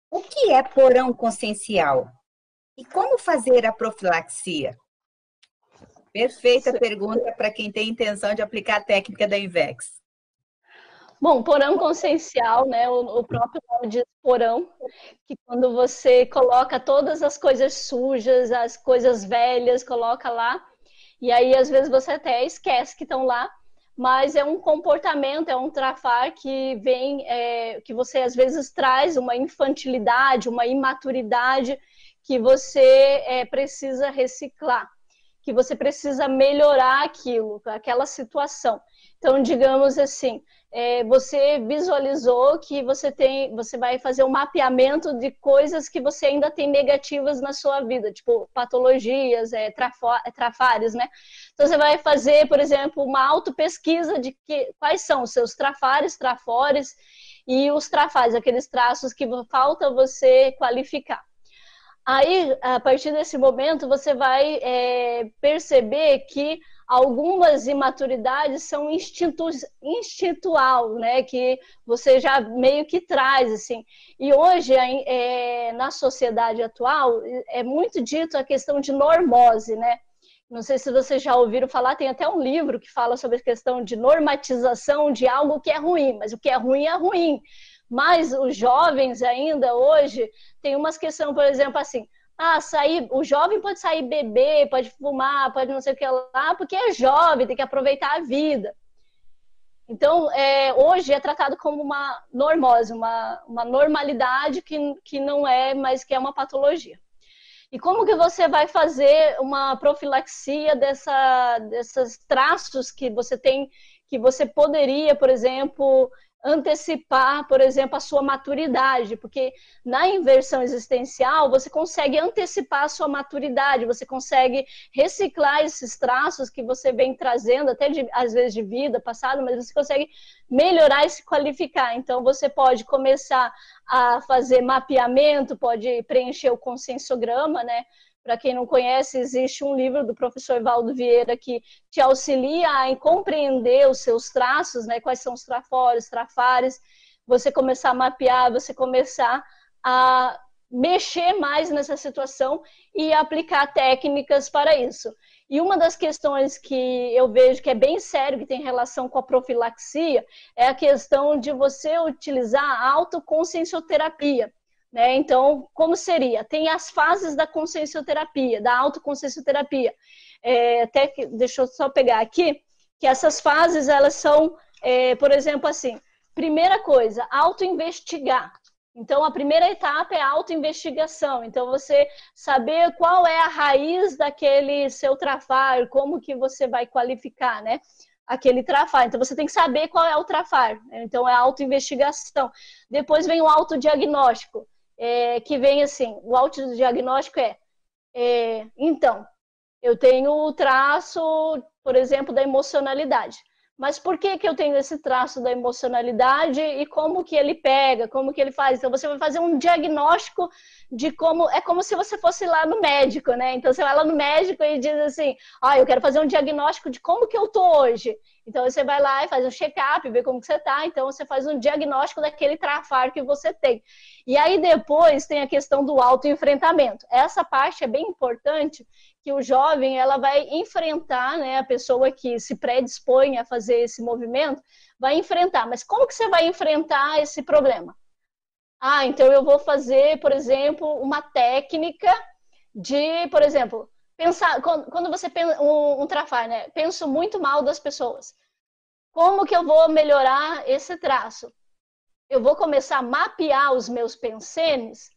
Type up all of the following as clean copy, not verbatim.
O que é porão consciencial? E como fazer a profilaxia? Perfeita pergunta para quem tem intenção de aplicar a técnica da INVEX. Bom, porão consciencial, né? O próprio nome diz porão, que quando você coloca todas as coisas sujas, as coisas velhas, coloca lá, e aí às vezes você até esquece que estão lá, mas é um comportamento, é um trafar que vem, que você às vezes traz uma infantilidade, uma imaturidade que você precisa reciclar, que você precisa melhorar aquilo, aquela situação. Então, digamos assim, você visualizou que você vai fazer um mapeamento de coisas que você ainda tem negativas na sua vida, tipo patologias, trafares, né? Então, você vai fazer, por exemplo, uma autopesquisa de quais são os seus trafares, trafores e os trafares, aqueles traços que falta você qualificar. Aí, a partir desse momento, você vai perceber que algumas imaturidades são instintual, né? Que você já meio que traz, assim. E hoje, na sociedade atual, é muito dito a questão de normose, né? Não sei se vocês já ouviram falar, tem até um livro que fala sobre a questão de normatização de algo que é ruim, mas o que é ruim. Mas os jovens ainda hoje tem umas questões, por exemplo, assim, o jovem pode sair beber, pode fumar, pode não sei o que lá, porque é jovem, tem que aproveitar a vida. Então, hoje é tratado como uma normose, uma normalidade que não é, mas que é uma patologia. E como que você vai fazer uma profilaxia desses traços que você tem, que você poderia, por exemplo, antecipar, por exemplo, a sua maturidade? Porque na inversão existencial, você consegue antecipar a sua maturidade, você consegue reciclar esses traços que você vem trazendo, até às vezes de vida passada, mas você consegue melhorar e se qualificar. Então, você pode começar a fazer mapeamento, pode preencher o conscienciograma, né? Para quem não conhece, existe um livro do professor Valdo Vieira que te auxilia em compreender os seus traços, né? Quais são os trafores, trafares, você começar a mapear, você começar a mexer mais nessa situação e aplicar técnicas para isso. E uma das questões que eu vejo que é bem sério, que tem relação com a profilaxia, é a questão de você utilizar a autoconsciencioterapia. Né? Então, como seria? Tem as fases da consciencioterapia, da autoconsciencioterapia. Deixa eu só pegar aqui, que essas fases, elas são, por exemplo, assim, primeira coisa, autoinvestigar. Então, a primeira etapa é a autoinvestigação. Então, você saber qual é a raiz daquele seu trafar, como que você vai qualificar, né? Aquele trafar. Então, você tem que saber qual é o trafar. Então, é a autoinvestigação. Depois vem o autodiagnóstico, que vem assim, o autodiagnóstico então, eu tenho o traço, por exemplo, da emocionalidade. Mas por que eu tenho esse traço da emocionalidade e como que ele pega, como que ele faz? Então, você vai fazer um diagnóstico de como... É como se você fosse lá no médico, né? Então, você vai lá no médico e diz assim, eu quero fazer um diagnóstico de como que eu tô hoje. Então, você vai lá e faz um check-up, vê como que você tá. Então, você faz um diagnóstico daquele trafar que você tem. E aí, depois, tem a questão do autoenfrentamento. Essa parte é bem importante, que o jovem ela vai enfrentar, né, a pessoa que se predispõe a fazer esse movimento, vai enfrentar. Mas como que você vai enfrentar esse problema? Então eu vou fazer, por exemplo, uma técnica de, por exemplo, pensar, quando você pensa um trafar, né? Penso muito mal das pessoas. Como que eu vou melhorar esse traço? Eu vou começar a mapear os meus pensenes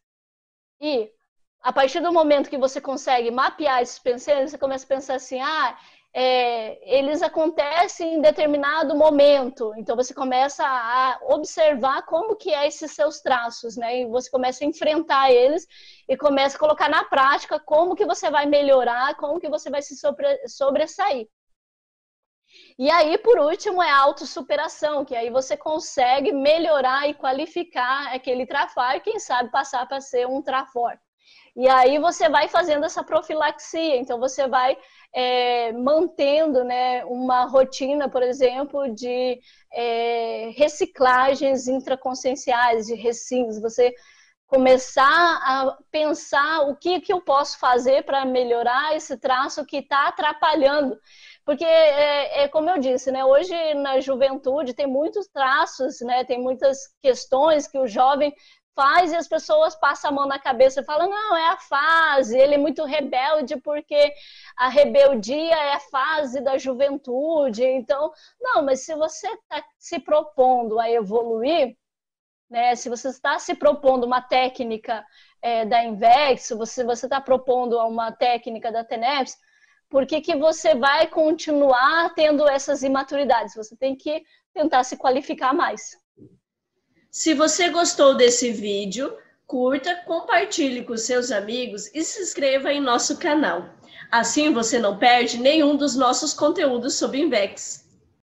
e a partir do momento que você consegue mapear esses pensamentos, você começa a pensar assim, eles acontecem em determinado momento. Então, você começa a observar como que é esses seus traços, né? E você começa a enfrentar eles e começa a colocar na prática como que você vai melhorar, como que você vai se sobressair. E aí, por último, é a autossuperação, que aí você consegue melhorar e qualificar aquele trafar e, quem sabe, passar para ser um trafor. E aí você vai fazendo essa profilaxia, então você vai mantendo, né, uma rotina, por exemplo, de reciclagens intraconscienciais, de recins. Você começar a pensar o que eu posso fazer para melhorar esse traço que está atrapalhando. Porque, como eu disse, né, hoje na juventude tem muitos traços, né, tem muitas questões que o jovem faz e as pessoas passam a mão na cabeça e falam, não, é a fase, ele é muito rebelde porque a rebeldia é a fase da juventude. Então, não, mas se você está se propondo a evoluir, né, se você está se propondo uma técnica da Invex, se você está propondo uma técnica da TENEPS, por que você vai continuar tendo essas imaturidades? Você tem que tentar se qualificar mais. Se você gostou desse vídeo, curta, compartilhe com seus amigos e se inscreva em nosso canal. Assim você não perde nenhum dos nossos conteúdos sobre Invex.